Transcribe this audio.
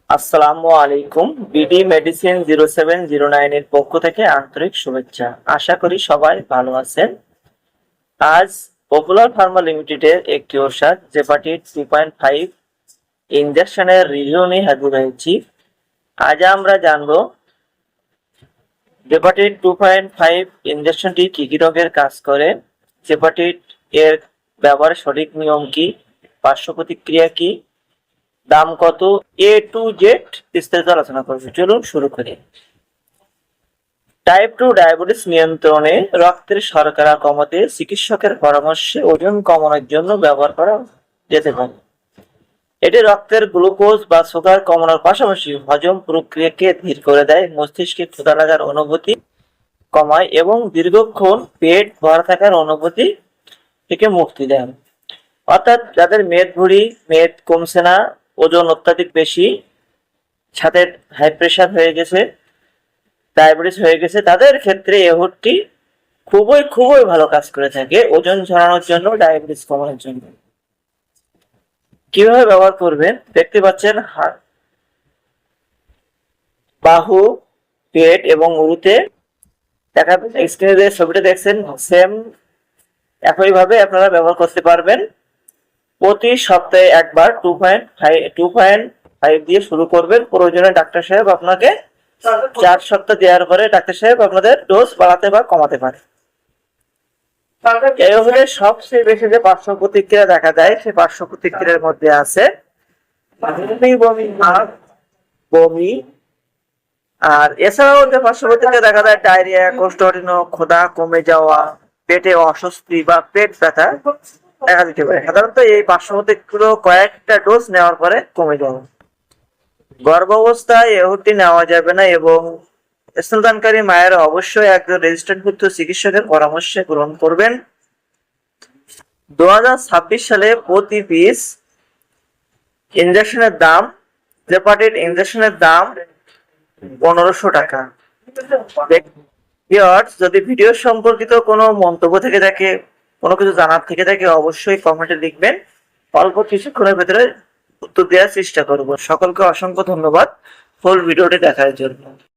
আসসালামু আলাইকুম। BD medicine 0709 এর পক্ষ থেকে আন্তরিক শুভেচ্ছা। আশা করি সবাই ভালো আছেন। আজ পপুলার ফার্মা লিমিটেডের একটি ওষুধ জেপাটিট 2.5 ইনজেকশনের রিভিউ নিয়ে হাজির হয়েছি। আজ আমরা জানবো জেপাটিট 2.5 ইনজেকশনটি কি কি রোগের কাজ করে, জেপাটিট এর ব্যবহারের সঠিক নিয়ম কি, পার্শ্ব প্রতিক্রিয়া কি, দাম কত, এ টু জেড বিস্তারিত আলোচনা করবে। চলুন শুরু করি। টাইপ 2 ডায়াবেটিস নিয়ন্ত্রণে রক্তের শর্করা কমাতে চিকিৎসকের পরামর্শে ওজন কমানোর জন্য ব্যবহার করা যেতে পারে। এটি রক্তের গ্লুকোজ বা সুগার কমানোর পাশাপাশি হজম প্রক্রিয়াকে ধীর করে দেয়, মস্তিষ্কে ক্ষুধা লাগার অনুভূতি কমায় এবং দীর্ঘক্ষণ পেট ভরা থাকার অনুভূতি থেকে মুক্তি দেয়। অর্থাৎ যাদের মেদ কমছে না, ওজন অত্যাধিক বেশি, সাথে হাই প্রেশার হয়ে গেছে, ডায়াবেটিস হয়ে গেছে, তাদের ক্ষেত্রে এই ওষুধটি খুবই খুবই ভালো কাজ করে থাকে ওজন ঝরানোর জন্য, ডায়াবেটিস কমানোর জন্য। কিভাবে ব্যবহার করবেন দেখতে পাচ্ছেন, বাহু, পেট এবং উরুতে দেখা স্ক্রিনে যে ছবিটা দেখছেন সেম একই ভাবে আপনারা ব্যবহার করতে পারবেন। প্রতি সপ্তাহে একবার 2.5 দিয়ে শুরু করবেন। প্রয়োজনে ডাক্তার সাহেব আপনাকে 4 সপ্তাহ দেওয়ার পরে ডাক্তার সাহেব আপনাদের ডোজ বাড়াতে বা কমাতে পারে। এই ওষুধের সবচেয়ে বেশি যে পার্শ্ব প্রতিক্রিয়া দেখা যায়, সেই পার্শ্ব প্রতিক্রিয়ার মধ্যে আছে বমি, আর এছাড়াও যে পার্শ্ব প্রতিক্রিয়া দেখা যায় ডায়রিয়া, কোষ্ঠকাঠিন্য, ক্ষুধা কমে যাওয়া, পেটে অস্বস্তি বা পেট ব্যথা দেখা দিতে পারে। সাধারণত এই পার্শ্ব প্রতিক্রিয়া কয়েকটা ডোজ নেওয়ার পরে কমে যাবে। গর্ভাবস্থায় এই ওষুধটি নেওয়া যাবে না এবং স্তনদানকারী মায়েরা অবশ্যই একজন রেজিস্ট্রেশনভুক্ত চিকিৎসকের পরামর্শে গ্রহণ করবেন। 2026 সালে প্রতি পিস ইনজেকশনের দাম, জেপাটিট ইনজেকশনের দাম 1500 টাকা। যদি ভিডিও সম্পর্কিত কোনো মন্তব্য থেকে থাকে, কোনো কিছু জানার থেকে থাকে, অবশ্যই কমেন্টে লিখবেন। অল্প কিছুক্ষণের ভেতরে উত্তর দেওয়ার চেষ্টা করব। সকলকে অসংখ্য ধন্যবাদ ফুল ভিডিওটি দেখার জন্য।